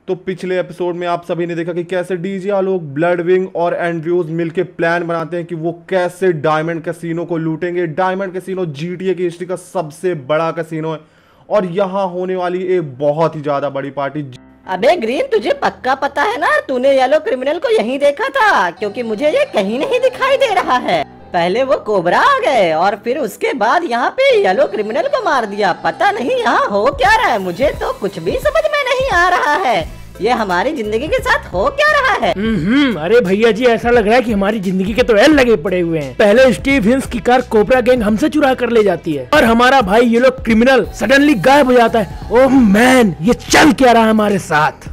तो पिछले एपिसोड में आप सभी ने देखा कि कैसे डीजे आलोक, ब्लडविंग और एंड्रयूज मिलके प्लान बनाते हैं कि वो कैसे डायमंड कैसीनो को लूटेंगे। डायमंड कैसीनो जीटीए की हिस्ट्री का सबसे बड़ा कैसीनो है और यहाँ होने वाली एक बहुत ही ज्यादा बड़ी पार्टी। अबे ग्रीन, तुझे पक्का पता है ना, तूने येलो क्रिमिनल को यहीं देखा था, क्योंकि मुझे ये कहीं नहीं दिखाई दे रहा है। पहले वो कोबरा आ गए और फिर उसके बाद यहाँ पे येलो क्रिमिनल को मार दिया। पता नहीं यहाँ हो क्या रहा है, मुझे तो कुछ भी समझ में नहीं आ रहा है। ये हमारी जिंदगी के साथ हो क्या रहा है? अरे भैया जी, ऐसा लग रहा है कि हमारी जिंदगी के तो एल लगे पड़े हुए हैं। पहले स्टीव हिंस की कार कोबरा गैंग हमसे चुरा कर ले जाती है और हमारा भाई ये लोग क्रिमिनल सडनली गायब हो जाता है। ओह मैन, ये चल क्या रहा है हमारे साथ?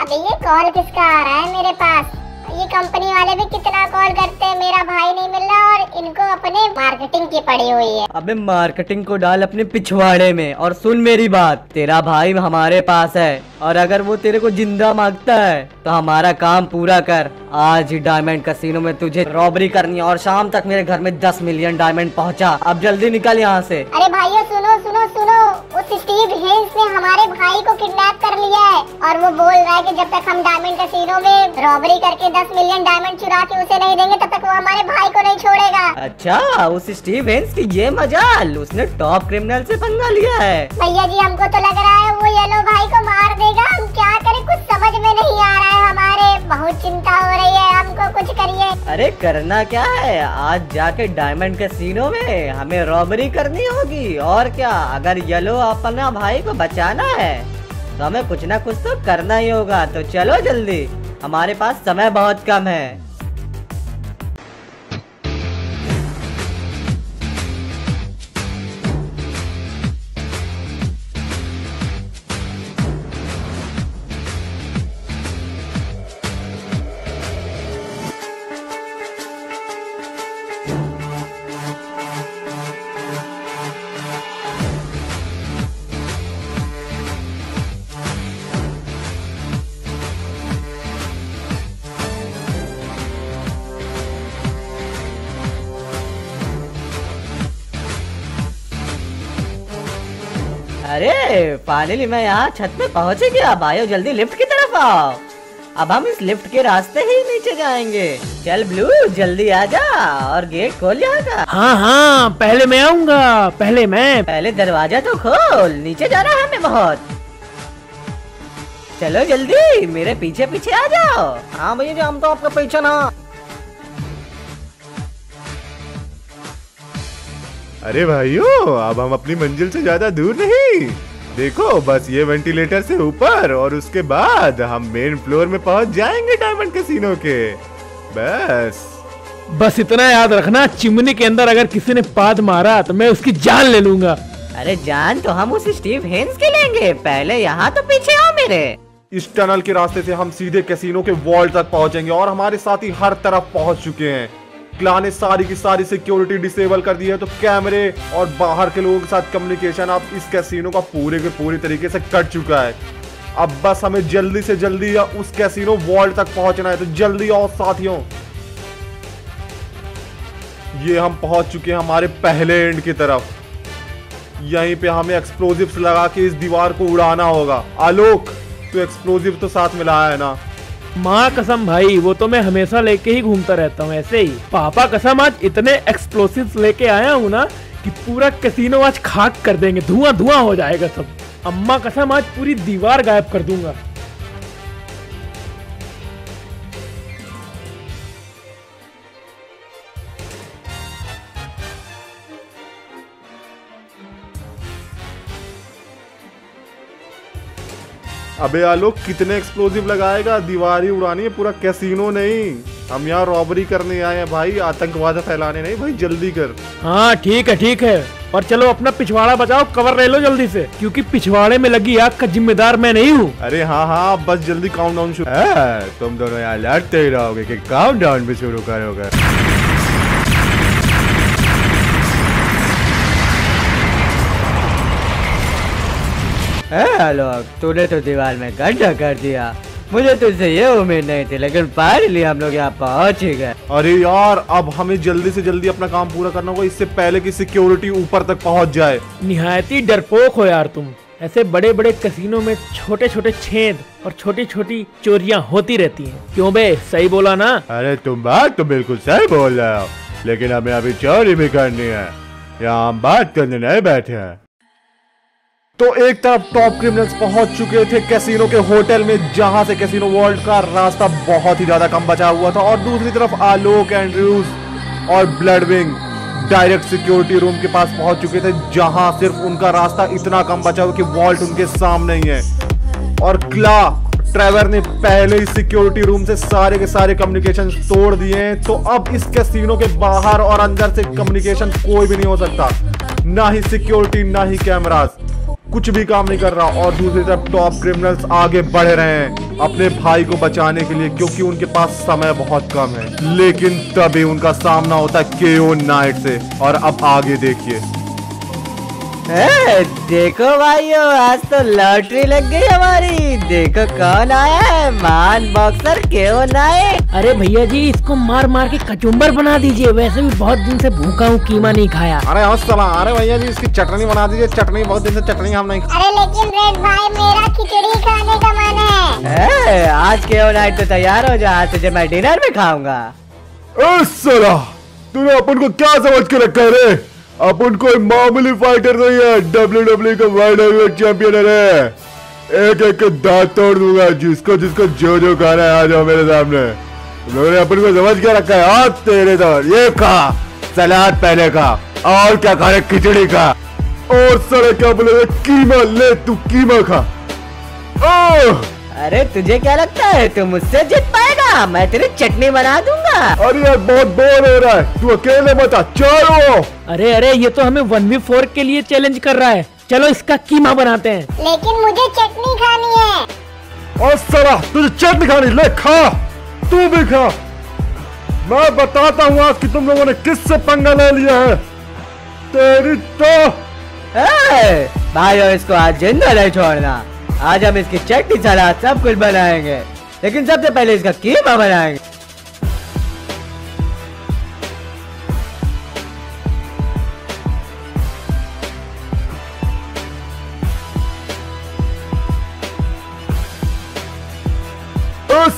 अबे ये कॉल किसका आ रहा है मेरे पास? ये कंपनी वाले भी कितना कॉल करते हैं, मेरा भाई नहीं मिल रहा और इनको अपने मार्केटिंग की पड़ी हुई है। अबे मार्केटिंग को डाल अपने पिछवाड़े में और सुन मेरी बात। तेरा भाई हमारे पास है और अगर वो तेरे को जिंदा मांगता है तो हमारा काम पूरा कर। आज ही डायमंड कैसीनो में तुझे रॉबरी करनी है और शाम तक मेरे घर में 10 मिलियन डायमंड पहुंचा। अब जल्दी निकल यहाँ से। अरे भाइयों सुनो सुनो सुनो, उस स्टीव हिंस ने हमारे भाई को किडनैप कर लिया है और वो बोल रहा है कि जब तक हम डायमंड कैसीनो में रॉबरी करके 10 मिलियन डायमंड चुरा के उसे नहीं देंगे तब तक वो हमारे भाई को नहीं छोड़ेगा। अच्छा, उस स्टीव हिंस की ये मजाल, उसने टॉप क्रिमिनल से पंगा लिया है। भैया जी, हमको तो लग रहा है वो येलो भाई को मार देगा। हम क्या करें, कुछ समझ में नहीं आ रहा है, हमारे बहुत चिंता हो रही है, हमको कुछ करिए। अरे करना क्या है, आज जाके डायमंड कैसीनो में हमें रॉबरी करनी होगी और क्या। अगर येलो अपना भाई को बचाना है तो हमें कुछ ना कुछ तो करना ही होगा। तो चलो जल्दी, हमारे पास समय बहुत कम है। अरे फाइनली मैं यहाँ छत पे पहुँच गया। भाइयों जल्दी लिफ्ट की तरफ आओ। अब हम इस लिफ्ट के रास्ते ही नीचे जाएंगे। चल ब्लू, जल्दी आ जा और गेट खोल यहाँ का। हाँ हाँ, पहले मैं आऊँगा, पहले दरवाजा तो खोल, नीचे जाना है हमें बहुत। चलो जल्दी, मेरे पीछे पीछे आ जाओ। हाँ भैया जी, हम तो आपका पीछे ना। अरे भाइयों, अब हम अपनी मंजिल से ज्यादा दूर नहीं। देखो बस ये वेंटिलेटर से ऊपर और उसके बाद हम मेन फ्लोर में पहुंच जाएंगे डायमंड कैसीनो के। बस इतना याद रखना, चिमनी के अंदर अगर किसी ने पाद मारा तो मैं उसकी जान ले लूंगा। अरे जान तो हम उस स्टीव हिंस के लेंगे, पहले यहाँ तो पीछे आओ मेरे। इस टनल के रास्ते से हम सीधे कैसीनो के वॉल तक पहुंचेंगे और हमारे साथी हर तरफ पहुंच चुके हैं। क्लान ने सारी की सारी सिक्योरिटी डिसेबल कर दी है, तो कैमरे और बाहर के लोगों के साथ कम्युनिकेशन अब इस कैसीनो का पूरे के पूरी तरीके से कट चुका है। अब बस हमें जल्दी से जल्दी उस कैसीनो वॉल तक पहुंचना है, तो जल्दी आओ साथियों। ये हम पहुंच चुके हैं हमारे पहले एंड की तरफ। यहीं पे हमें एक्सप्लोजिव्स लगा के इस दीवार को उड़ाना होगा। आलोक, तो एक्सप्लोजिव तो साथ में लाया है ना? माँ कसम भाई, वो तो मैं हमेशा लेके ही घूमता रहता हूँ ऐसे ही। पापा कसम, आज इतने एक्सप्लोसिव्स लेके आया हूँ ना कि पूरा कैसीनो आज खाक कर देंगे, धुआं धुआं हो जाएगा सब। अम्मा कसम, आज पूरी दीवार गायब कर दूंगा। अबे आलोक, कितने एक्सप्लोजिव लगाएगा? दीवार ही उड़ानी है, पूरा कैसीनो नहीं। हम यहाँ रॉबरी करने आए हैं भाई, आतंकवाद फैलाने नहीं। भाई जल्दी कर। हाँ ठीक है, और चलो अपना पिछवाड़ा बचाओ, कवर ले लो जल्दी से, क्योंकि पिछवाड़े में लगी आग का जिम्मेदार मैं नहीं हूँ। अरे हाँ, बस जल्दी काउंटडाउन शुरू। तुम दोनों यहाँ लड़ते ही रहोगे कि काउंटडाउन भी शुरू करोगे। आलोक, तूने तो दीवार में गड्ढा कर दिया। मुझे तुझसे ये उम्मीद नहीं थी, लेकिन फाइनली हम लोग यहाँ पहुँच ही गए। अरे यार, अब हमें जल्दी से जल्दी अपना काम पूरा करना होगा, इससे पहले कि सिक्योरिटी ऊपर तक पहुँच जाए। निहायती डरपोक हो यार तुम। ऐसे बड़े बड़े कैसीनो में छोटे छोटे छेद और छोटी छोटी चोरियां होती रहती हैं। क्यों बे, सही बोला ना? अरे तुम बात तो बिल्कुल सही बोल रहे हो, लेकिन हमें अभी चोरी भी करनी है, यहाँ हम बात करने नहीं बैठे हैं। तो एक तरफ टॉप क्रिमिनल्स पहुंच चुके थे कैसीनो के होटल में, जहां से कैसीनो वर्ल्ड का रास्ता बहुत ही ज्यादा कम बचा हुआ था, और दूसरी तरफ आलोक एंड्रयूज और ब्लडविंग डायरेक्ट सिक्योरिटी रूम के पास पहुंच चुके थे, जहां सिर्फ उनका रास्ता इतना कम बचा हुआ कि वॉल्ट उनके सामने ही है। और क्ला ट्रेवर ने पहले ही सिक्योरिटी रूम से सारे के सारे कम्युनिकेशन तोड़ दिए हैं, तो अब इस कैसीनो के बाहर और अंदर से कम्युनिकेशन कोई भी नहीं हो सकता, ना ही सिक्योरिटी ना ही कैमरास, कुछ भी काम नहीं कर रहा। और दूसरी तरफ टॉप क्रिमिनल्स आगे बढ़ रहे हैं अपने भाई को बचाने के लिए, क्योंकि उनके पास समय बहुत कम है। लेकिन तभी उनका सामना होता है केओ नाइट से, और अब आगे देखिए। देखो भाइयों, आज तो लॉटरी लग गई हमारी। देखो कौन आया है, मान बॉक्सर केओ नाइट। अरे भैया जी, इसको मार मार के कचुम्बर बना दीजिए, वैसे भी बहुत दिन से भूखा हूँ, कीमा नहीं खाया। अरे भैया जी, इसकी चटनी बना दीजिए, चटनी बहुत दिन से चटनी हम नहीं। अरे लेकिन रेड भाई, मेरा खिचड़ी खाने का मन है। आज केओ नाइट तो तैयार हो जा, तुझे मैं डिनर में खाऊंगा। तूने अपन को क्या समझ के रखा है रे? अपन कोई मामूली फाइटर नहीं है, WWE का वर्ल्ड हेवीवेट चैंपियन है। एक एक के दांत तोड़ दूंगा, जिसको जिसको जो जो खाना है आ जाओ मेरे सामने। तुम लोगों ने अपन को समझ के रखा है। आज तेरे तो ये खा सलाद पहले का, और क्या खा रहे, खिचड़ी का, और सारे क्या बोले, कीमा ले, तू कीमा खा। अरे तुझे क्या लगता है तू मुझसे जीत पाएगा? मैं तेरी चटनी बना दूंगा। अरे यार बहुत बोर हो रहा है, तू अकेले मत आ, चलो। अरे अरे, ये तो हमें 1v4 के लिए चैलेंज कर रहा है, चलो इसका कीमा बनाते हैं। लेकिन मुझे चटनी खानी है। और साला तुझे चटनी खानी, ले खा, तू भी खा। मैं बताता हूँ आज कि तुम लोगों ने किससे पंगा ले लिया है। तेरी तो भाइयों, इसको आज जिंदा नहीं छोड़ना। आज हम इसकी चटनी सलाद सब कुछ बनाएंगे, लेकिन सबसे पहले इसका कीमा बनाएंगे।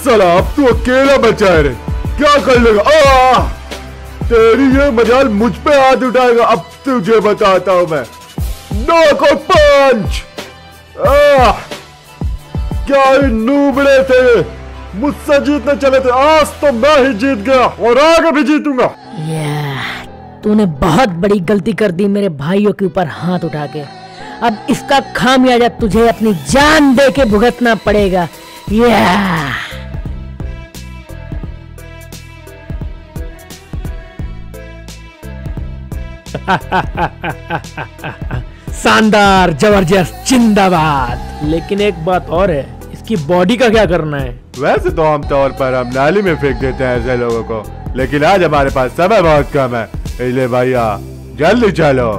साला अब तू अकेला बचा है रे, क्या कर लेगा? तेरी ये मजाल मुझ पे हाथ उठाएगा, अब तुझे बताता हूँ मैं। नॉक और पंच। क्या ही नूबड़े थे, मुझसे जीतने चले थे, आज तो मैं ही जीत गया और आगे भी जीतूंगा। तूने बहुत बड़ी गलती कर दी मेरे भाइयों के ऊपर हाथ उठा के। अब इसका खामियाजा तुझे अपनी जान दे के भुगतना पड़ेगा। शानदार, जबरदस्त, जिंदाबाद। लेकिन एक बात और है, इसकी बॉडी का क्या करना है? वैसे तो आमतौर पर हम नाली में फेंक देते हैं ऐसे लोगों को, लेकिन आज हमारे पास समय बहुत कम है, इसलिए भैया जल्दी चलो।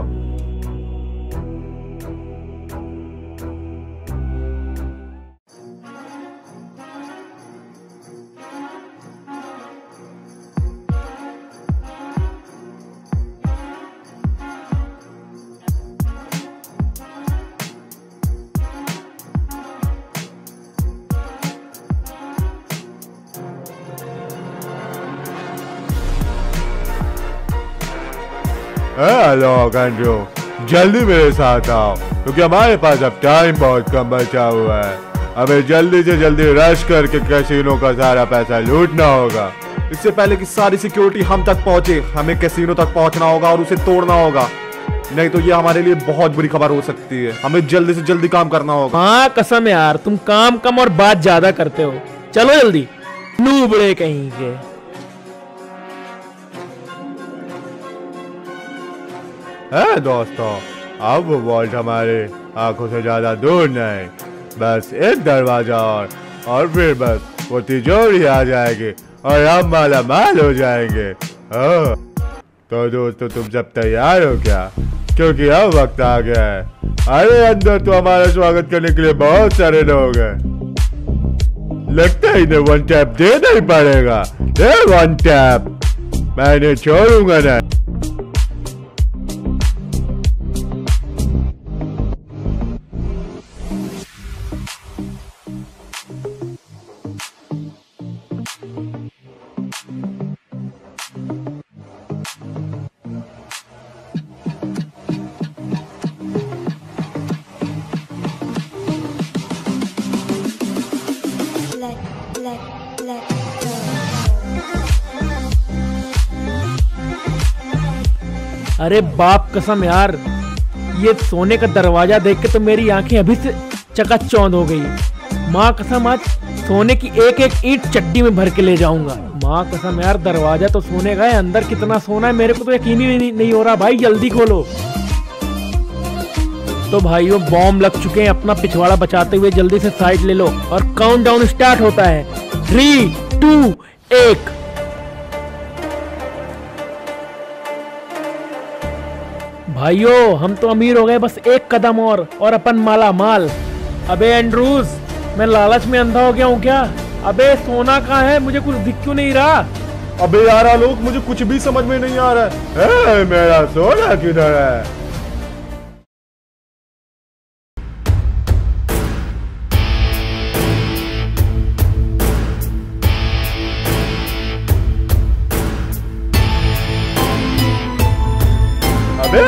हेलो एंड्रू, जल्दी मेरे साथ आओ, क्योंकि हमारे पास अब टाइम बहुत कम बचा हुआ है। हमें जल्दी से जल्दी रश करके कैसीनो का सारा पैसा लूटना होगा। इससे पहले कि सारी सिक्योरिटी हम तक पहुंचे, हमें कैसीनो तक पहुंचना होगा और उसे तोड़ना होगा, नहीं तो ये हमारे लिए बहुत बुरी खबर हो सकती है। हमें जल्दी से जल्दी काम करना होगा। हाँ कसम यार, तुम काम कम और बात ज्यादा करते हो। चलो जल्दी, नूबड़े कहीं के। दोस्तों, अब वो वॉल्ट हमारे आंखों से ज्यादा दूर नहीं, बस एक दरवाजा और फिर बस वो तिजोरी आ जाएगी और हम माला माल हो जाएंगे। तो दोस्तों, तुम सब तैयार हो क्या? क्योंकि अब वक्त आ गया है। अरे अंदर तो हमारा स्वागत करने के लिए बहुत सारे लोग हैं। लगता है इन्हें वन टैप देना ही पड़ेगा। वन टैप, मैंने छोड़ूंगा ना। अरे बाप कसम यार, ये सोने का दरवाजा देख के तो मेरी आंखें अभी से चकाचौंध हो गई। माँ कसम आज सोने की एक एक ईंट चट्टी में भर के ले जाऊंगा। माँ कसम यार, दरवाजा तो सोने का है, अंदर कितना सोना है मेरे को तो यकीन ही नहीं हो रहा। भाई जल्दी खोलो। तो भाइयों बॉम्ब लग चुके हैं, अपना पिछवाड़ा बचाते हुए जल्दी से साइड ले लो और काउंटडाउन स्टार्ट होता है। 3, 2, 1। भाइयों हम तो अमीर हो गए, बस एक कदम और अपन माला माल। अबे एंड्रूज, मैं लालच में अंधा हो गया हूँ क्या? अबे सोना कहाँ है? मुझे कुछ दिख क्यों नहीं रहा? अबे यार आलोक, मुझे कुछ भी समझ में नहीं आ रहा है। मेरा सोना किधर है?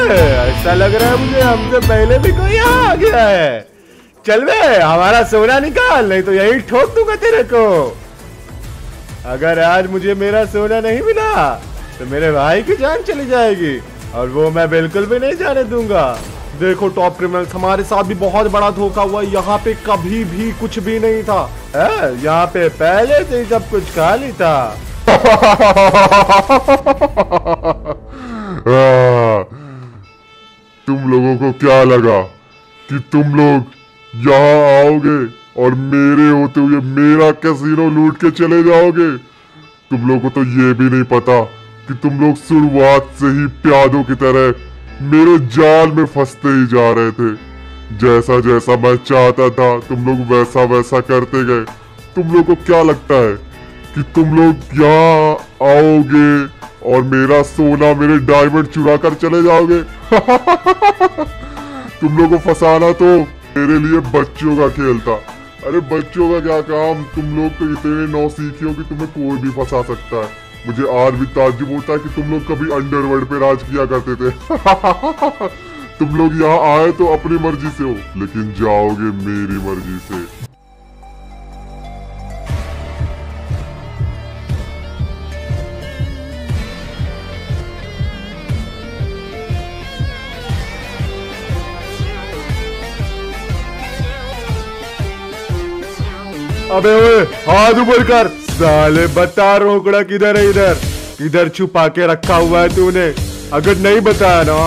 ऐसा लग रहा है मुझे हमसे पहले भी कोई आ गया है। चल बे, हमारा सोना निकाल, नहीं तो यही ठोक दूंगा तेरे को। अगर आज मुझे मेरा सोना नहीं मिला तो मेरे भाई की जान चली जाएगी, और वो मैं बिल्कुल भी नहीं जाने दूंगा। देखो टॉप क्रिमिनल्स, हमारे साथ भी बहुत बड़ा धोखा हुआ। यहाँ पे कभी भी कुछ भी नहीं था, यहाँ पे पहले से ही सब कुछ खाली था। तुम लोगों को क्या लगा कि तुम लोग यहाँ आओगे और मेरे होते हुए मेरा कैसीनो लूट के चले जाओगे? तुम लोगों को तो ये भी नहीं पता कि तुम लोग शुरुआत से ही प्यादों की तरह मेरे जाल में फंसते ही जा रहे थे। जैसा जैसा मैं चाहता था तुम लोग वैसा वैसा करते गए। तुम लोग को क्या लगता है कि तुम लोग यहाँ आओगे और मेरा सोना, मेरे डायमंड चुरा कर चले जाओगे? तुम लोग को फंसाना तो मेरे लिए बच्चों का खेल था। अरे बच्चों का क्या काम, तुम लोग तो इतने नौसीखी हो कि तुम्हें कोई भी फंसा सकता है। मुझे आज भी ताज्जुब होता है कि तुम लोग कभी अंडरवर्ल्ड पे राज किया करते थे। तुम लोग यहाँ आए तो अपनी मर्जी से हो, लेकिन जाओगे मेरी मर्जी से। अबे ओए, हाथ ऊपर कर साले, बता रोकड़ा किधर है? इधर किधर छुपा के रखा हुआ है तूने? अगर नहीं बताया ना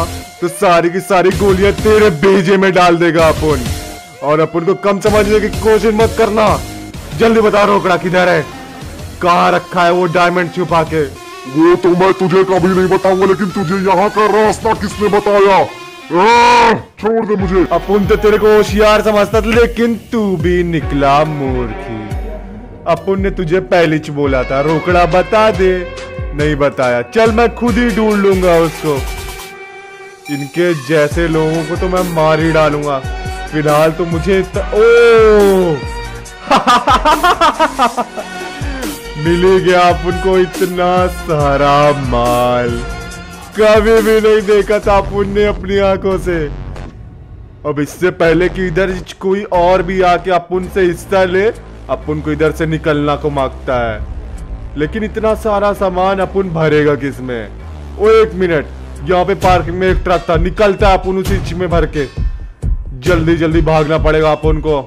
तो सारी की सारी गोलियां तेरे भेजे में डाल देगा अपन, और अपन को कम समझने की कोशिश मत करना। जल्दी बता रोकड़ा किधर है, कहाँ रखा है वो डायमंड छुपा के? वो तो मैं तुझे कभी नहीं बताऊंगा, लेकिन तुझे यहाँ का रास्ता किसने बताया? छोड़ दे मुझे। अपन तो तेरे को होशियार समझता था, लेकिन तू भी निकला मूर्खी। अपन ने तुझे पहले ही बोला था रोकड़ा बता दे, नहीं बताया। चल मैं खुद ही ढूंढ लूंगा उसको। इनके जैसे लोगों को तो मैं मार ही डालूंगा। फिलहाल तो मुझे ओ मिल गया अपन को इतना सारा माल, कभी भी नहीं देखा था अपन ने अपनी आंखों से। अब इससे पहले कि इधर कोई और भी आके अपन से हिस्सा ले, अपन को इधर से निकलना को मांगता है। लेकिन इतना सारा सामान अपन भरेगा किसमें? ओ एक मिनट, यहाँ पे पार्किंग में एक ट्रक था, निकलता है अपन उसी में भर के। जल्दी जल्दी भागना पड़ेगा अपन को।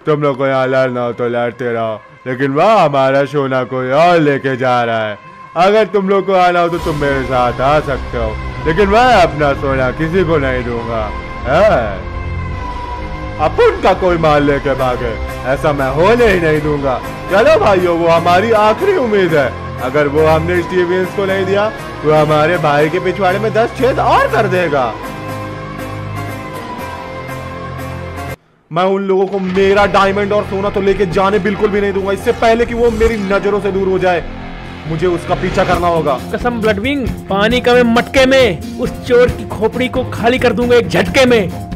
तुम लोग को यहाँ लड़ना हो तो लड़ते रहो, लेकिन वह हमारा सोना कोई और लेके जा रहा है। अगर तुम लोग को आना हो तो तुम मेरे साथ आ सकते हो, लेकिन मैं अपना सोना किसी को नहीं दूंगा। अपन का कोई माल लेके भागे, ऐसा मैं होने ही नहीं दूंगा। चलो भाइयों, वो हमारी आखिरी उम्मीद है। अगर वो हमने स्टीवेंस को नहीं दिया तो हमारे भाई के पिछवाड़े में 10 छेद और कर देगा। मैं उन लोगों को मेरा डायमंड और सोना तो लेके जाने बिल्कुल भी नहीं दूंगा। इससे पहले कि वो मेरी नजरों से दूर हो जाए, मुझे उसका पीछा करना होगा। कसम ब्लडविंग, पानी का मैं मटके में उस चोर की खोपड़ी को खाली कर दूंगा एक झटके में।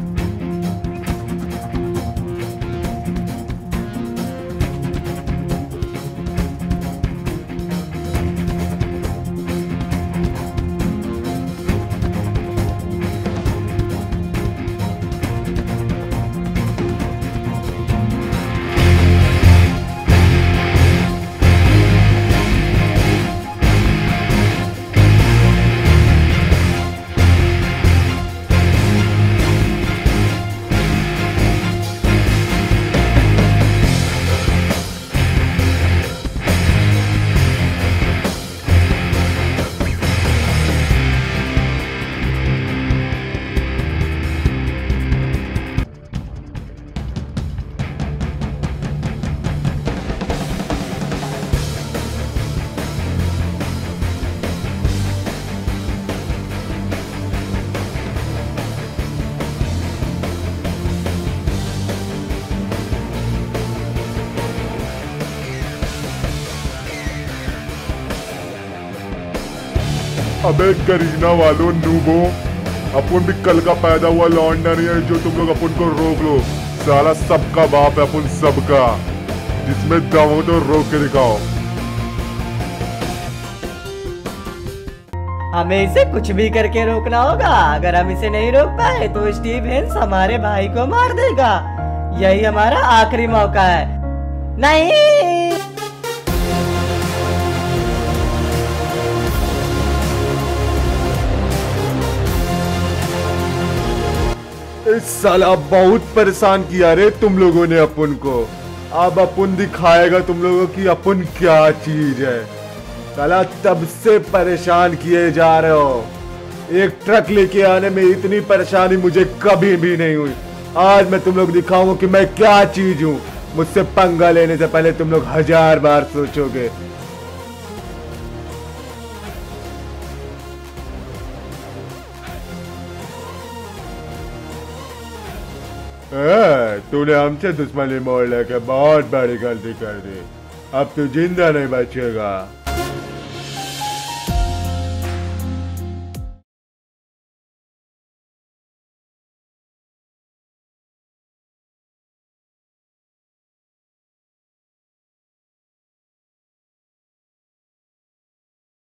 अबे करीना वालों नूबो, अपन भी कल का पैदा हुआ लौंडा नहीं है जो तुम लोग अपन को रोक लो। साला सबका बाप है अपन सबका, जिसमें दम हो तो रोक के दिखाओ। हमें इसे कुछ भी करके रोकना होगा। अगर हम इसे नहीं रोक पाए तो स्टीव हेंस हमारे भाई को मार देगा। यही हमारा आखिरी मौका है। नहीं, इस साला बहुत परेशान किया रे तुम लोगों ने अपन को। अब अपन दिखाएगा तुम लोगों की अपन क्या चीज है। साला तब से परेशान किए जा रहे हो। एक ट्रक लेके आने में इतनी परेशानी मुझे कभी भी नहीं हुई। आज मैं तुम लोग दिखाऊंगा कि मैं क्या चीज हूँ। मुझसे पंगा लेने से पहले तुम लोग 1000 बार सोचोगे। तूने हमसे दुश्मनी मोड़ लेके बहुत बड़ी गलती कर दी। अब तू जिंदा नहीं बचेगा।